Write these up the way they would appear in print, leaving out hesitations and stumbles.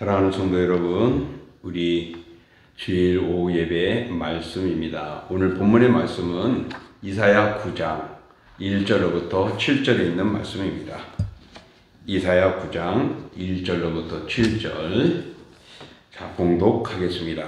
사랑하는 성도 여러분, 우리 주일 오후 예배 말씀입니다. 오늘 본문의 말씀은 이사야 9장 1절로부터 7절에 있는 말씀입니다. 이사야 9장 1절로부터 7절. 자, 봉독하겠습니다.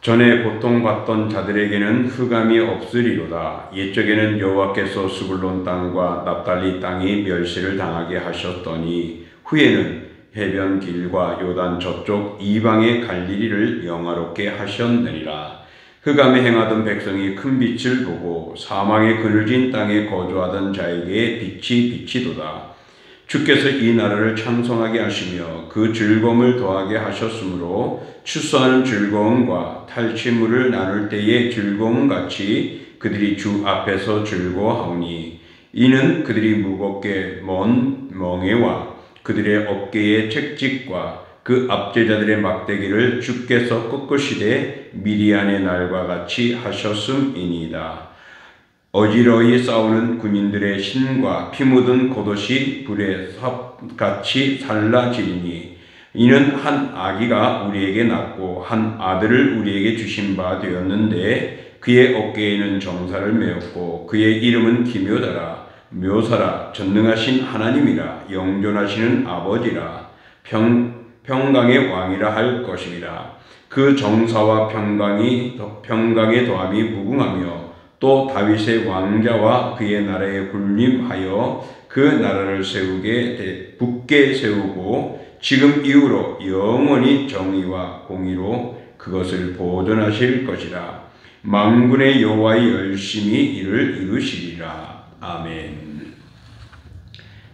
전에 고통받던 자들에게는 흑암이 없으리로다. 옛적에는 여호와께서 스불론 땅과 납달리 땅이 멸시를 당하게 하셨더니 후에는 해변 길과 요단 저쪽 이방의 갈릴리를 영화롭게 하셨느니라. 흑암에 행하던 백성이 큰 빛을 보고 사망의 그늘진 땅에 거주하던 자에게 빛이 비치도다. 주께서 이 나라를 창성하게 하시며 그 즐거움을 더하게 하셨으므로 추수하는 즐거움과 탈취물을 나눌 때의 즐거움같이 그들이 주 앞에서 즐거워하오니 이는 그들이 무겁게 먼 멍에와 그들의 어깨의 책직과 그 압제자들의 막대기를 주께서 꺾으시되 미디안의 날과 같이 하셨음이니이다. 어지러이 싸우는 군인들의 신과 피 묻은 겉옷이 불의 삽같이 살라지리니 이는 한 아기가 우리에게 낳고 한 아들을 우리에게 주신 바 되었는데 그의 어깨에는 정사를 메었고 그의 이름은 기묘다라. 묘사라. 전능하신 하나님이라. 영존하시는 아버지라. 평강의 왕이라 할 것입니다. 그 정사와 평강의 더함이 무궁하며 또 다윗의 왕자와 그의 나라에 군림하여 그 나라를 굳게 세우고 지금 이후로 영원히 정의와 공의로 그것을 보존하실 것이라. 만군의 여호와의 열심히 이를 이루시리라. 아멘.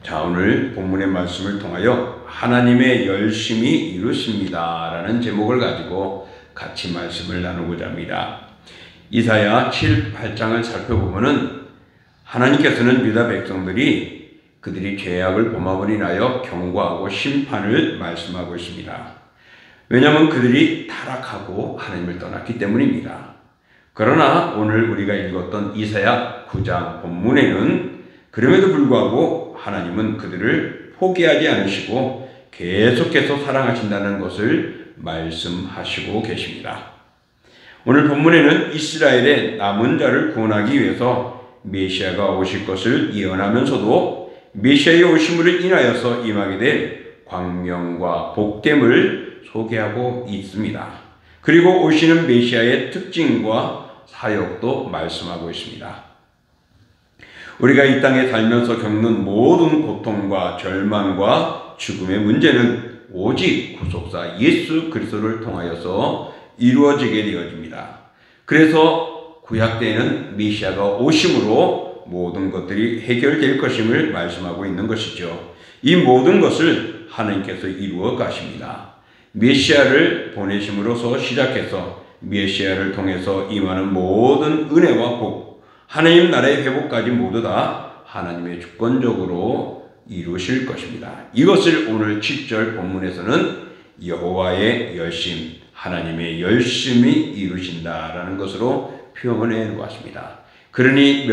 자, 오늘 본문의 말씀을 통하여 하나님의 열심히 이루십니다 라는 제목을 가지고 같이 말씀을 나누고자 합니다. 이사야 7, 8장을 살펴보면은 하나님께서는 유다 백성들이 그들이 죄악을 범함으로 인하여 경고하고 심판을 말씀하고 있습니다. 왜냐하면 그들이 타락하고 하나님을 떠났기 때문입니다. 그러나 오늘 우리가 읽었던 이사야 9장 본문에는 그럼에도 불구하고 하나님은 그들을 포기하지 않으시고 계속해서 사랑하신다는 것을 말씀하시고 계십니다. 오늘 본문에는 이스라엘의 남은 자를 구원하기 위해서 메시아가 오실 것을 예언하면서도 메시아의 오심으로 인하여서 임하게 될 광명과 복됨을 소개하고 있습니다. 그리고 오시는 메시아의 특징과 사역도 말씀하고 있습니다. 우리가 이 땅에 살면서 겪는 모든 고통과 절망과 죽음의 문제는 오직 구속사 예수 그리스도를 통하여서 이루어지게 되어집니다. 그래서 구약 때에는 메시아가 오심으로 모든 것들이 해결될 것임을 말씀하고 있는 것이죠. 이 모든 것을 하나님께서 이루어 가십니다. 메시아를 보내심으로써 시작해서 메시아를 통해서 임하는 모든 은혜와 복, 하나님 나라의 회복까지 모두 다 하나님의 주권적으로 이루실 것입니다. 이것을 오늘 7절 본문에서는 여호와의 열심, 하나님의 열심히 이루신다라는 것으로 표현해 놓았습니다. 그러니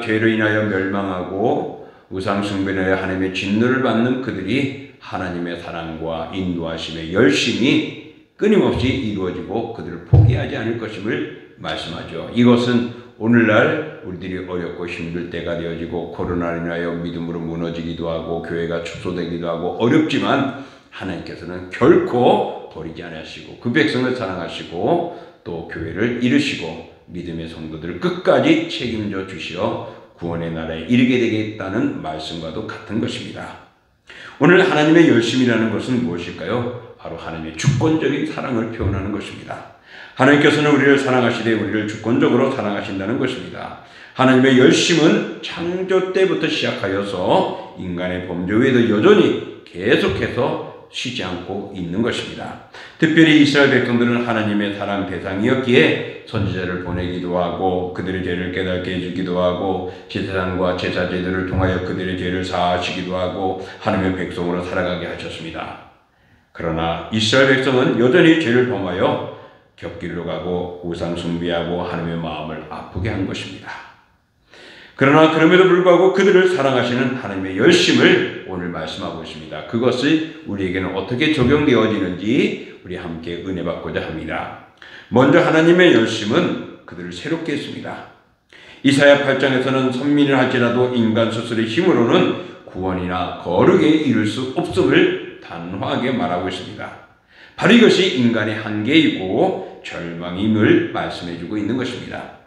죄로 인하여 멸망하고 우상 숭배로 인하여 하나님의 진노를 받는 그들이 하나님의 사랑과 인도하심의 열심이 끊임없이 이루어지고 그들을 포기하지 않을 것임을 말씀하죠. 이것은 오늘날 우리들이 어렵고 힘들 때가 되어지고 코로나로 인하여 믿음으로 무너지기도 하고 교회가 축소되기도 하고 어렵지만 하나님께서는 결코 버리지 않으시고 그 백성을 사랑하시고 또 교회를 이루시고 믿음의 성도들을 끝까지 책임져 주시어 구원의 나라에 이르게 되겠다는 말씀과도 같은 것입니다. 오늘 하나님의 열심이라는 것은 무엇일까요? 바로 하나님의 주권적인 사랑을 표현하는 것입니다. 하나님께서는 우리를 사랑하시되 우리를 주권적으로 사랑하신다는 것입니다. 하나님의 열심은 창조 때부터 시작하여서 인간의 범죄 외에도 여전히 계속해서 쉬지 않고 있는 것입니다. 특별히 이스라엘 백성들은 하나님의 사랑 대상이었기에 선지자를 보내기도 하고 그들의 죄를 깨닫게 해주기도 하고 제사장과 제사 제도를 통하여 그들의 죄를 사하시기도 하고 하나님의 백성으로 살아가게 하셨습니다. 그러나 이스라엘 백성은 여전히 죄를 범하여 곁길로 가고 우상 숭배하고 하나님의 마음을 아프게 한 것입니다. 그러나 그럼에도 불구하고 그들을 사랑하시는 하나님의 열심을 오늘 말씀하고 있습니다. 그것이 우리에게는 어떻게 적용되어지는지 우리 함께 은혜 받고자 합니다. 먼저 하나님의 열심은 그들을 새롭게 했습니다. 이사야 8장에서는 선민을 할지라도 인간 스스로의 힘으로는 구원이나 거룩에 이룰 수 없음을 단호하게 말하고 있습니다. 바로 이것이 인간의 한계이고 절망임을 말씀해주고 있는 것입니다.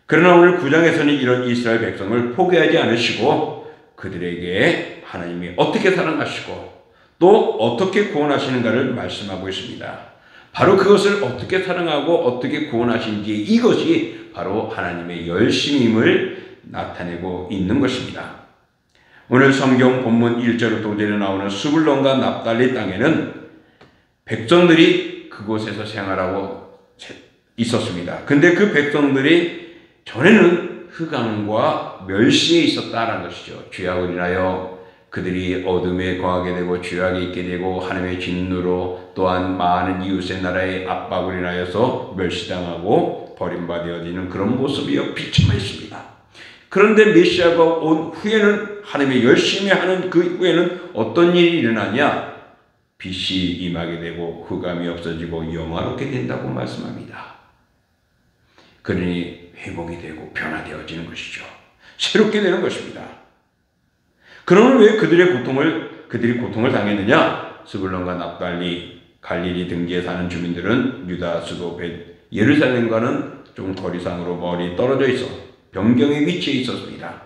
그러나 오늘 9장에서는 이런 이스라엘 백성을 포기하지 않으시고 그들에게 하나님이 어떻게 사랑하시고 또 어떻게 구원하시는가를 말씀하고 있습니다. 바로 그것을 어떻게 사랑하고 어떻게 구원하신지 이것이 바로 하나님의 열심임을 나타내고 있는 것입니다. 오늘 성경 본문 1절부터 5절에 나오는 스불론과 납달리 땅에는 백성들이 그곳에서 생활하고 있었습니다. 근데 그 백성들이 전에는 흑암과 멸시에 있었다라는 것이죠. 죄악을 인하여 그들이 어둠에 거하게 되고 죄악에 있게 되고 하나님의 진노로 또한 많은 이웃의 나라의 압박을 인하여서 멸시당하고 버림받아지는 그런 모습이 비춰져 있습니다. 그런데 메시아가 온 후에는 하나님의 열심히 하는 그 후에는 어떤 일이 일어나냐? 빛이 임하게 되고 흑암이 없어지고 영화롭게 된다고 말씀합니다. 그러니 회복이 되고 변화되어지는 것이죠. 새롭게 되는 것입니다. 그러면 왜 그들이 고통을 당했느냐? 스불론과 납달리, 갈릴리 등지에 사는 주민들은 유다 수도 예루살렘과는 좀 거리상으로 멀리 떨어져 있어 변경의 위치에 있었습니다.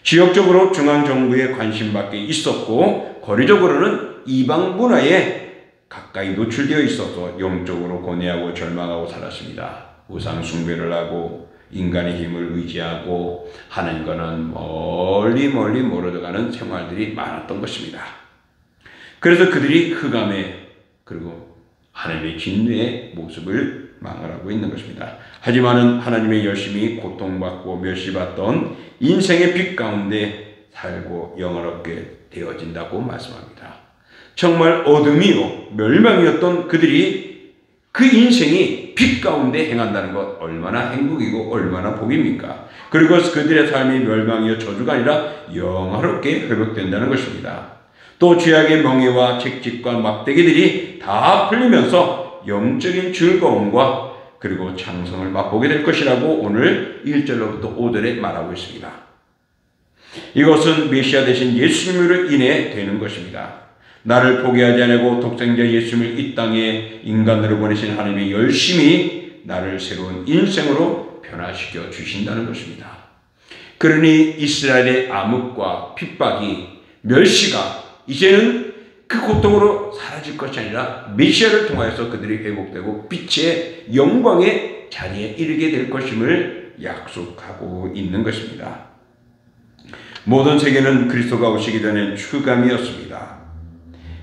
지역적으로 중앙정부의 관심 밖에 있었고 거리적으로는 이방 문화에 가까이 노출되어 있어서 영적으로 고뇌하고 절망하고 살았습니다. 우상 숭배를 하고 인간의 힘을 의지하고 하나님과는 멀리 멀어져가는 생활들이 많았던 것입니다. 그래서 그들이 흑암에 그리고 하나님의 진노의 모습을 망을하고 있는 것입니다. 하지만 하나님의 열심히 고통받고 멸시받던 인생의 빛 가운데 살고 영원롭게 되어진다고 말씀합니다. 정말 어둠이요 멸망이었던 그들이 그 인생이 빛 가운데 행한다는 것 얼마나 행복이고 얼마나 복입니까? 그리고 그들의 삶이 멸망이요 저주가 아니라 영화롭게 회복된다는 것입니다. 또 죄악의 명예와 책직과 막대기들이 다 풀리면서 영적인 즐거움과 그리고 장성을 맛보게 될 것이라고 오늘 1절로부터 5절에 말하고 있습니다. 이것은 메시아 되신 예수님으로 인해 되는 것입니다. 나를 포기하지 않고 독생자 예수님을 이 땅에 인간으로 보내신 하나님의 열심히 나를 새로운 인생으로 변화시켜 주신다는 것입니다. 그러니 이스라엘의 암흑과 핍박이 멸시가 이제는 그 고통으로 사라질 것이 아니라 메시아를 통하여서 그들이 회복되고 빛의 영광의 자리에 이르게 될 것임을 약속하고 있는 것입니다. 모든 세계는 그리스도가 오시기 전엔 흑암이었습니다.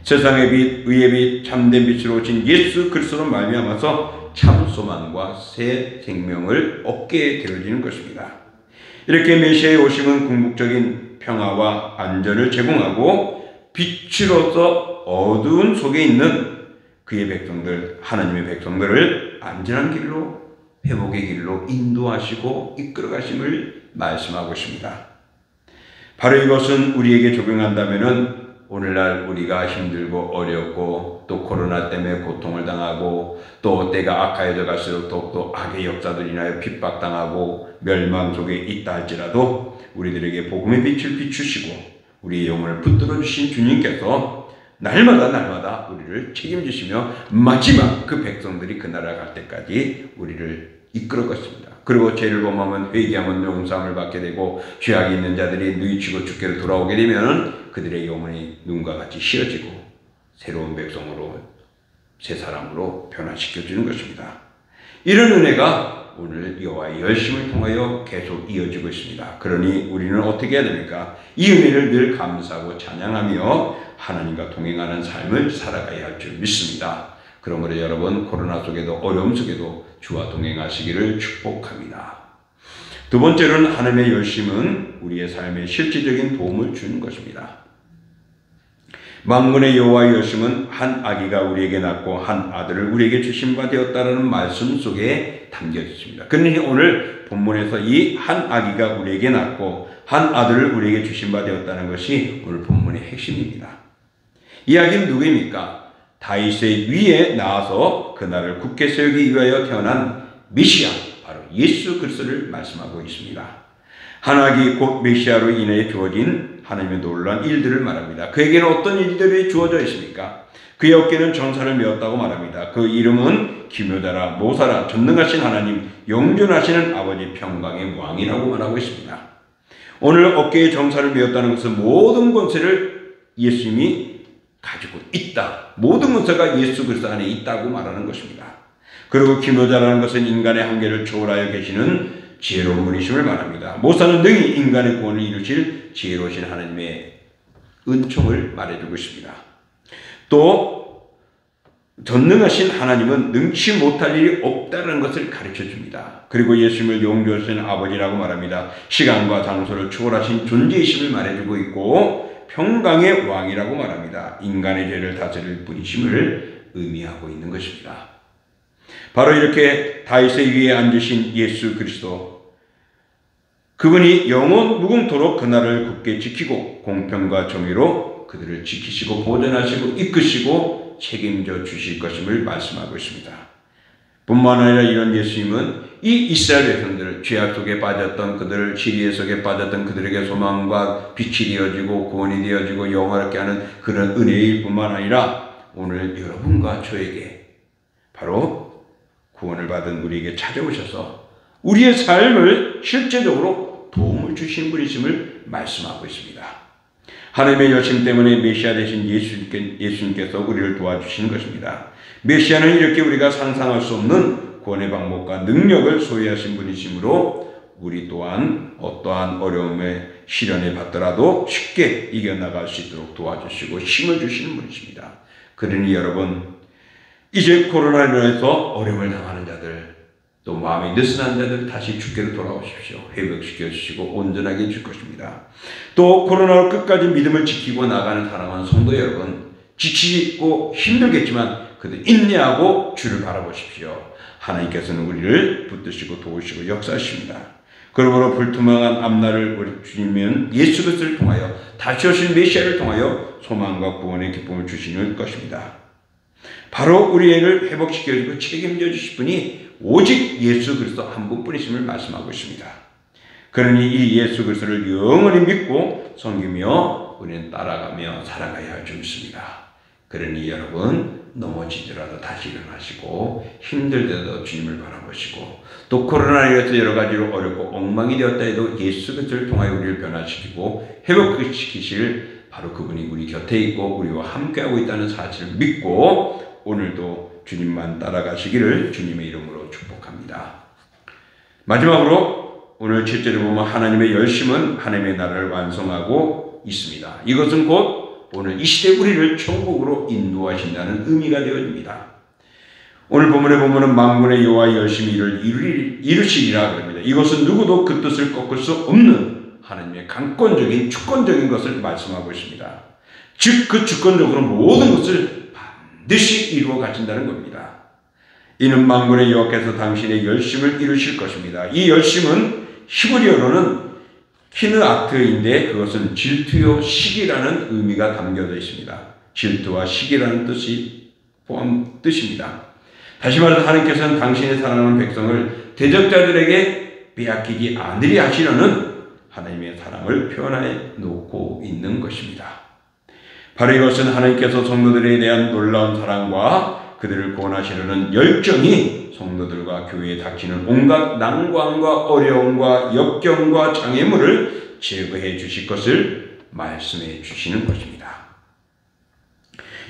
세상의 빛, 의의 빛, 참된 빛으로 오신 예수 그리스도로 말미암아서 참 소망과 새 생명을 얻게 되어지는 것입니다. 이렇게 메시아의 오심은 궁극적인 평화와 안전을 제공하고 빛으로서 어두운 속에 있는 그의 백성들, 하나님의 백성들을 안전한 길로 회복의 길로 인도하시고 이끌어가심을 말씀하고 있습니다. 바로 이것은 우리에게 적용한다면은 오늘날 우리가 힘들고 어렵고 또 코로나 때문에 고통을 당하고 또 때가 악화해져 갈수록 더욱더 악의 역사들로 인하여 핍박당하고 멸망 속에 있다 할지라도 우리들에게 복음의 빛을 비추시고 우리의 영혼을 붙들어 주신 주님께서 날마다 우리를 책임지시며 마지막 그 백성들이 그 나라 갈 때까지 우리를 이끌어 갔습니다. 그리고 죄를 범하면 회개하면 용서함을 받게 되고 죄악이 있는 자들이 누이치고 주께로 돌아오게 되면 그들의 영혼이 눈과 같이 씌어지고 새로운 백성으로 새 사람으로 변화시켜주는 것입니다. 이런 은혜가 오늘 여호와의 열심을 통하여 계속 이어지고 있습니다. 그러니 우리는 어떻게 해야 됩니까? 이 은혜를 늘 감사하고 찬양하며 하나님과 동행하는 삶을 살아가야 할 줄 믿습니다. 그러므로 여러분 코로나 속에도 어려움 속에도 주와 동행하시기를 축복합니다. 두 번째로는 하나님의 열심은 우리의 삶에 실질적인 도움을 주는 것입니다. 만군의 여호와의 열심은 한 아기가 우리에게 낳고 한 아들을 우리에게 주신 바 되었다라는 말씀 속에 담겨 있습니다. 그러니 오늘 본문에서 이 한 아기가 우리에게 낳고 한 아들을 우리에게 주신 바 되었다는 것이 오늘 본문의 핵심입니다. 이 아기는 누구입니까? 다윗의 위에 나와서 그 나라를 굳게 세우기 위하여 태어난 메시아, 바로 예수 그리스도를 말씀하고 있습니다. 한 아기 곧 메시아로 인해 주어진 하나님의 놀라운 일들을 말합니다. 그에게는 어떤 일들이 주어져 있습니까? 그의 어깨는 전사를 메었다고 말합니다. 그 이름은 기묘자라 모사라 전능하신 하나님 영존하시는 아버지 평강의 왕이라고 말하고 있습니다. 오늘 어깨에 정사를 메었다는 것은 모든 권세를 예수님이 가지고 있다. 모든 권세가 예수 그리스도 안에 있다고 말하는 것입니다. 그리고 기묘자라는 것은 인간의 한계를 초월하여 계시는 지혜로운 분이심을 말합니다. 모사는 능히 인간의 구원을 이루실 지혜로우신 하나님의 은총을 말해주고 있습니다. 또 전능하신 하나님은 능치 못할 일이 없다는 것을 가르쳐줍니다. 그리고 예수님을 용조하신 아버지라고 말합니다. 시간과 장소를 초월하신 존재이심을 말해주고 있고 평강의 왕이라고 말합니다. 인간의 죄를 다스릴 분이심을 의미하고 있는 것입니다. 바로 이렇게 다윗의 위에 앉으신 예수 그리스도, 그분이 영원 무궁토록 그 나라를 굳게 지키고 공평과 정의로 그들을 지키시고 보존하시고 이끄시고 책임져 주실 것임을 말씀하고 있습니다. 뿐만 아니라 이런 예수님은 이 이스라엘 백성들을 죄악 속에 빠졌던 그들을 시리에 속에 빠졌던 그들에게 소망과 빛이 되어지고 구원이 되어지고 영화롭게 하는 그런 은혜일 뿐만 아니라 오늘 여러분과 저에게 바로 구원을 받은 우리에게 찾아오셔서 우리의 삶을 실제적으로 도움을 주시는 분이심을 말씀하고 있습니다. 하나님의 열심 때문에 메시아 되신 예수님께서 우리를 도와주시는 것입니다. 메시아는 이렇게 우리가 상상할 수 없는 구원의 방법과 능력을 소유하신 분이시므로 우리 또한 어떠한 어려움에 시련에 받더라도 쉽게 이겨나갈 수 있도록 도와주시고 힘을 주시는 분이십니다. 그러니 여러분, 이제 코로나로 인해서 어려움을 당하는 자들, 또 마음이 느슨한 자들 다시 주께로 돌아오십시오. 회복시켜 주시고 온전하게 해줄 것입니다. 또 코로나로 끝까지 믿음을 지키고 나가는 사랑하는 성도 여러분, 지치고 힘들겠지만 그들 인내하고 주를 바라보십시오. 하나님께서는 우리를 붙드시고 도우시고 역사하십니다. 그러므로 불투명한 앞날을 우리 주님은 예수 그리스도를 통하여 다시 오신 메시아를 통하여 소망과 구원의 기쁨을 주시는 것입니다. 바로 우리를 회복시켜주고 책임져 주실 분이 오직 예수 그리스도 한 분뿐이심을 말씀하고 있습니다. 그러니 이 예수 그리스도를 영원히 믿고 섬기며 우리는 따라가며 살아가야 할 줄 믿습니다. 그러니 여러분, 넘어지더라도 다시 일어나시고 힘들더라도 주님을 바라보시고 또 코로나로 인해서 여러 가지로 어렵고 엉망이 되었다 해도 예수 그리스도를 통하여 우리를 변화시키고 회복시키실 바로 그분이 우리 곁에 있고 우리와 함께하고 있다는 사실을 믿고 오늘도 주님만 따라가시기를 주님의 이름으로 축복합니다. 마지막으로 오늘 7절에 보면 하나님의 열심은 하나님의 나라를 완성하고 있습니다. 이것은 곧 오늘 이 시대 우리를 천국으로 인도하신다는 의미가 되어집니다. 오늘 본문에 보면은 만군의 여호와의 열심히 이루시리라 그럽니다. 이것은 누구도 그 뜻을 꺾을 수 없는 하나님의 강권적인 주권적인 것을 말씀하고 있습니다. 즉 그 주권적으로 모든 것을 반드시 이루어 가신다는 겁니다. 이는 만군의 여호와께서 당신의 열심을 이루실 것입니다. 이 열심은 히브리어로는 키느아트인데 그것은 질투요 시기라는 의미가 담겨져 있습니다. 질투와 시기라는 뜻이 포함 뜻입니다. 다시 말해서 하나님께서는 당신의 사랑하는 백성을 대적자들에게 빼앗기지 않으리 하시려는 하나님의 사랑을 표현해 놓고 있는 것입니다. 바로 이것은 하나님께서 성도들에 대한 놀라운 사랑과 그들을 구원하시려는 열정이 성도들과 교회에 닥치는 온갖 난관과 어려움과 역경과 장애물을 제거해 주실 것을 말씀해 주시는 것입니다.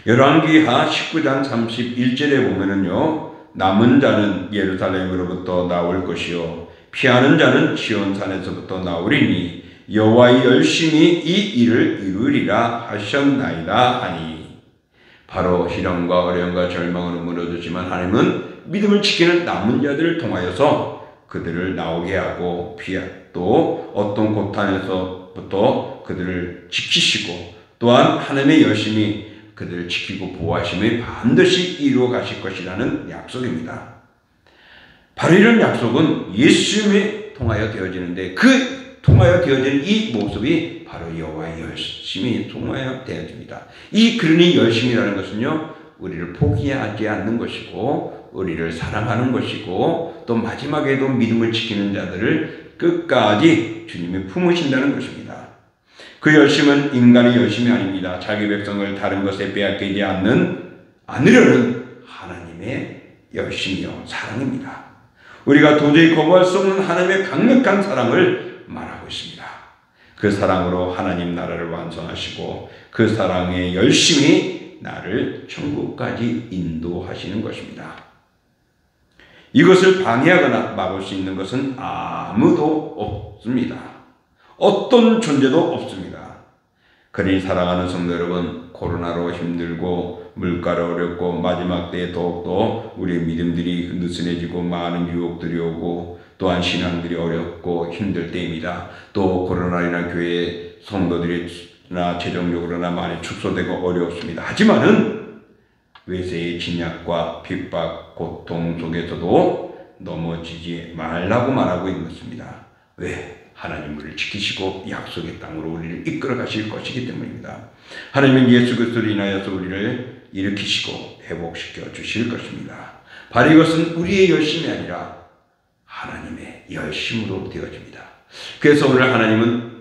열왕기하 19장 31절에 보면은요, 남은 자는 예루살렘으로부터 나올 것이요 피하는 자는 시온산에서부터 나오리니 여호와의 열심히 이 일을 이루리라 하셨나이다 하니. 바로 시련과 어려움과 절망으로 무너졌지만 하나님은 믿음을 지키는 남은 자들을 통하여서 그들을 나오게 하고 또 어떤 고난에서부터 그들을 지키시고 또한 하나님의 열심히 그들을 지키고 보호하심에 반드시 이루어 가실 것이라는 약속입니다. 바로 이런 약속은 예수님에 통하여 되어지는데 그 통하여 되어지는 이 모습이 바로 여호와의 열심이 통하여 되어집니다. 그러니 열심이라는 것은요, 우리를 포기하지 않는 것이고 우리를 사랑하는 것이고 또 마지막에도 믿음을 지키는 자들을 끝까지 주님이 품으신다는 것입니다. 그 열심은 인간의 열심이 아닙니다. 자기 백성을 다른 것에 빼앗기지 않으려는 하나님의 열심이요 사랑입니다. 우리가 도저히 거부할 수 없는 하나님의 강력한 사랑을 말하고 있습니다. 그 사랑으로 하나님 나라를 완성하시고 그 사랑의 열심이 나를 천국까지 인도하시는 것입니다. 이것을 방해하거나 막을 수 있는 것은 아무도 없습니다. 어떤 존재도 없습니다. 그러니 사랑하는 성도 여러분, 코로나로 힘들고 물가로 어렵고 마지막 때에 더욱더 우리의 믿음들이 느슨해지고 많은 유혹들이 오고 또한 신앙들이 어렵고 힘들 때입니다. 또 코로나로 인한 교회 성도들이나 재정적으로나 많이 축소되고 어렵습니다. 하지만은 외세의 진약과 핍박, 고통 속에서도 넘어지지 말라고 말하고 있는 것입니다. 왜? 하나님 우리를 지키시고 약속의 땅으로 우리를 이끌어 가실 것이기 때문입니다. 하나님은 예수 그리스도로 인하여서 우리를 일으키시고 회복시켜 주실 것입니다. 바로 이것은 우리의 열심이 아니라 하나님의 열심으로 되어집니다. 그래서 오늘 하나님은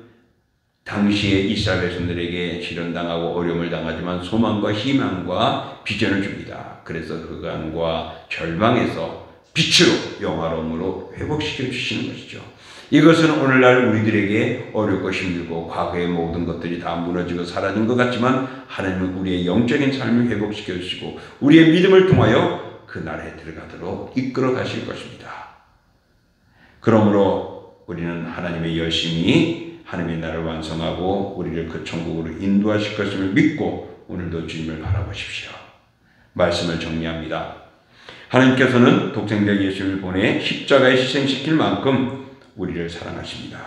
당시에 이스라엘 백성들에게 시련당하고 어려움을 당하지만 소망과 희망과 비전을 줍니다. 그래서 흑암과 절망에서 빛으로 영화로움으로 회복시켜 주시는 것이죠. 이것은 오늘날 우리들에게 어렵고 힘들고 과거의 모든 것들이 다 무너지고 사라진 것 같지만 하나님은 우리의 영적인 삶을 회복시켜 주시고 우리의 믿음을 통하여 그 나라에 들어가도록 이끌어 가실 것입니다. 그러므로 우리는 하나님의 열심히 하나님의 나라를 완성하고 우리를 그 천국으로 인도하실 것임을 믿고 오늘도 주님을 바라보십시오. 말씀을 정리합니다. 하나님께서는 독생자 예수를 보내 십자가에 희생시킬 만큼 우리를 사랑하십니다.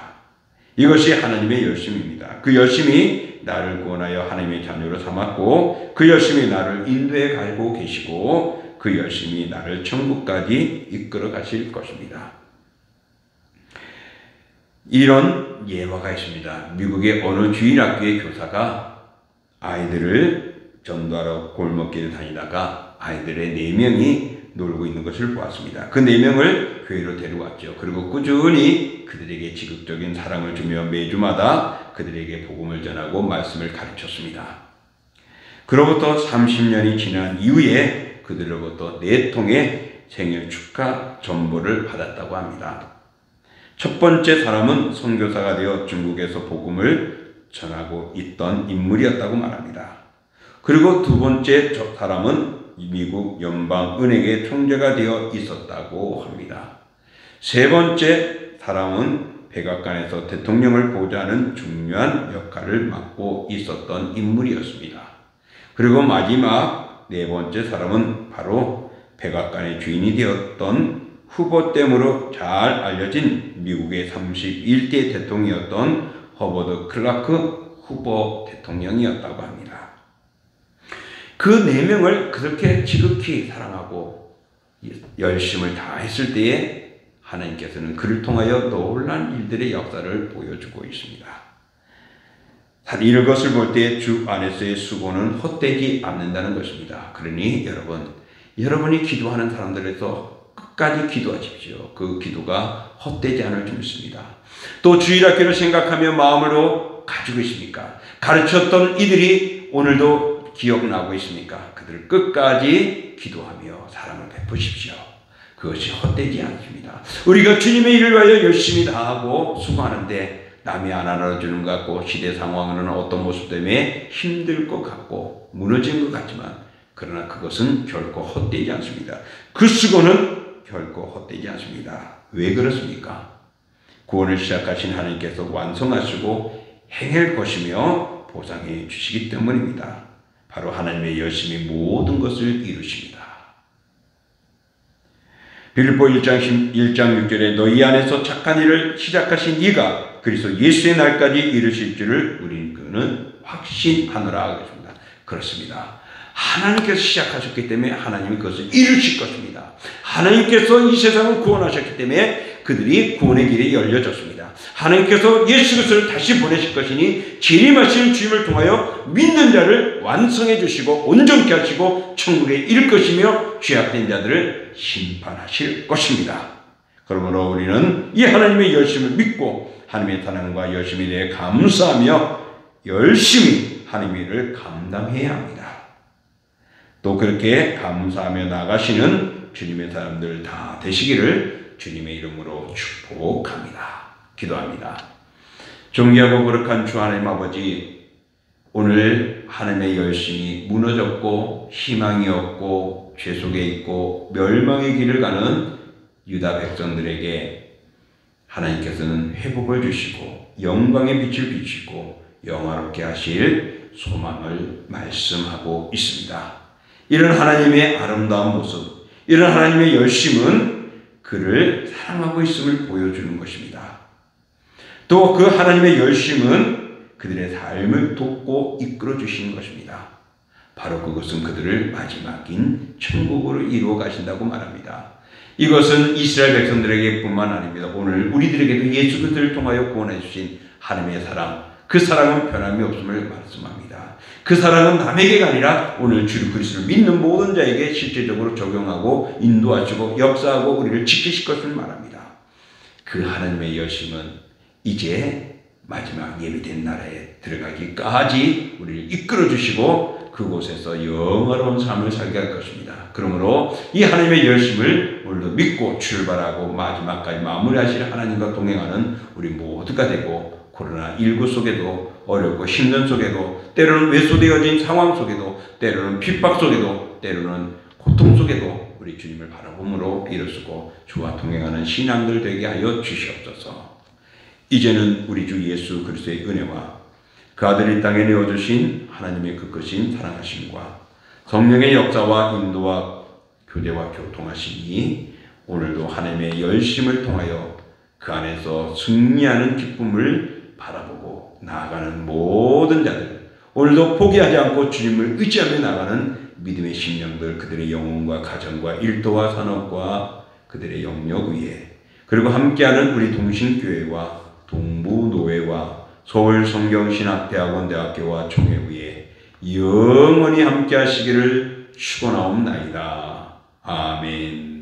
이것이 하나님의 열심입니다. 그 열심이 나를 구원하여 하나님의 자녀로 삼았고 그 열심이 나를 인도해 가고 계시고 그 열심이 나를 천국까지 이끌어 가실 것입니다. 이런 예화가 있습니다. 미국의 어느 주일학교의 교사가 아이들을 전도하러 골목길에 다니다가 아이들의 4명이 놀고 있는 것을 보았습니다. 그 4명을 교회로 데려왔죠. 그리고 꾸준히 그들에게 지극적인 사랑을 주며 매주마다 그들에게 복음을 전하고 말씀을 가르쳤습니다. 그로부터 30년이 지난 이후에 그들로부터 4통의 생일 축하 전보를 받았다고 합니다. 첫 번째 사람은 선교사가 되어 중국에서 복음을 전하고 있던 인물이었다고 말합니다. 그리고 두 번째 사람은 미국 연방은행의 총재가 되어 있었다고 합니다. 세 번째 사람은 백악관에서 대통령을 보좌하는 중요한 역할을 맡고 있었던 인물이었습니다. 그리고 마지막 4번째 사람은 바로 백악관의 주인이 되었던 후보됨으로 잘 알려진 미국의 31대 대통령이었던 허버드 클라크 후보 대통령이었다고 합니다. 그 4명을 그렇게 지극히 사랑하고 열심을 다했을 때에 하나님께서는 그를 통하여 놀라운 일들의 역사를 보여주고 있습니다. 이것을 볼 때 주 안에서의 수고는 헛되지 않는다는 것입니다. 그러니 여러분이 기도하는 사람들에서 끝까지 기도하십시오. 그 기도가 헛되지 않을 줄 믿습니다. 또 주일학교를 생각하며 마음으로 가지고 있습니까? 가르쳤던 이들이 오늘도 기억나고 있습니까? 그들을 끝까지 기도하며 사랑을 베푸십시오. 그것이 헛되지 않습니다. 우리가 주님의 일을 위하여 열심히 다하고 수고하는데 남이 안 알아주는 것 같고 시대 상황으로는 어떤 모습 때문에 힘들 것 같고 무너진 것 같지만 그러나 그것은 결코 헛되지 않습니다. 그 수고는 결코 헛되지 않습니다. 왜 그렇습니까? 구원을 시작하신 하나님께서 완성하시고 행할 것이며 보상해 주시기 때문입니다. 바로 하나님의 열심히 모든 것을 이루십니다. 빌립보 1장 6절에 너희 안에서 착한 일을 시작하신 이가 그리스도 예수의 날까지 이루실 줄을 우리는 확신하노라 그랬습니다. 그렇습니다. 하나님께서 시작하셨기 때문에 하나님이 그것을 이루실 것입니다. 하나님께서 이 세상을 구원하셨기 때문에 그들이 구원의 길이 열려졌습니다. 하나님께서 예수 그리스도를 다시 보내실 것이니 재림하시는 주님을 통하여 믿는 자를 완성해 주시고 온전케 하시고 천국에 이를 것이며 죄악된 자들을 심판하실 것입니다. 그러므로 우리는 이 하나님의 열심을 믿고 하나님의 사랑과 열심에 대해 감사하며 열심히 하나님의 일을 감당해야 합니다. 또 그렇게 감사하며 나가시는 주님의 사람들 다 되시기를 주님의 이름으로 축복합니다. 기도합니다. 존귀하고 거룩한 주 하나님 아버지, 오늘 하나님의 열심이 무너졌고 희망이 없고 죄 속에 있고 멸망의 길을 가는 유다 백성들에게 하나님께서는 회복을 주시고 영광의 빛을 비추고 영화롭게 하실 소망을 말씀하고 있습니다. 이런 하나님의 아름다운 모습, 이런 하나님의 열심은 그를 사랑하고 있음을 보여주는 것입니다. 또 그 하나님의 열심은 그들의 삶을 돕고 이끌어 주시는 것입니다. 바로 그것은 그들을 마지막인 천국으로 이루어 가신다고 말합니다. 이것은 이스라엘 백성들에게 뿐만 아닙니다. 오늘 우리들에게도 예수 그리스도를 통하여 구원해 주신 하나님의 사랑, 그 사랑은 변함이 없음을 말씀합니다. 그 사랑은 남에게가 아니라 오늘 주 그리스도를 믿는 모든 자에게 실제적으로 적용하고 인도하시고 역사하고 우리를 지키실 것을 말합니다. 그 하나님의 열심은 이제 마지막 예비된 나라에 들어가기까지 우리를 이끌어 주시고 그곳에서 영화로운 삶을 살게 할 것입니다. 그러므로 이 하나님의 열심을 오늘도 믿고 출발하고 마지막까지 마무리하실 하나님과 동행하는 우리 모두가 되고 코로나19 속에도 어렵고 힘든 속에도 때로는 외소되어진 상황 속에도 때로는 핍박 속에도 때로는 고통 속에도 우리 주님을 바라봄으로 일어서고 주와 동행하는 신앙들 되게 하여 주시옵소서. 이제는 우리 주 예수 그리스도의 은혜와 그 아들이 땅에 내어주신 하나님의 그 크신 사랑하심과 성령의 역사와 인도와 교제와 교통하심이 오늘도 하나님의 열심을 통하여 그 안에서 승리하는 기쁨을 바라보고 나아가는 모든 자들, 오늘도 포기하지 않고 주님을 의지하며 나가는 믿음의 심령들, 그들의 영혼과 가정과 일도와 산업과 그들의 영역 위에, 그리고 함께하는 우리 동신교회와 동부노회와 서울성경신학대학원 대학교와 총회 위에 영원히 함께 하시기를 축원하옵나이다. 아멘.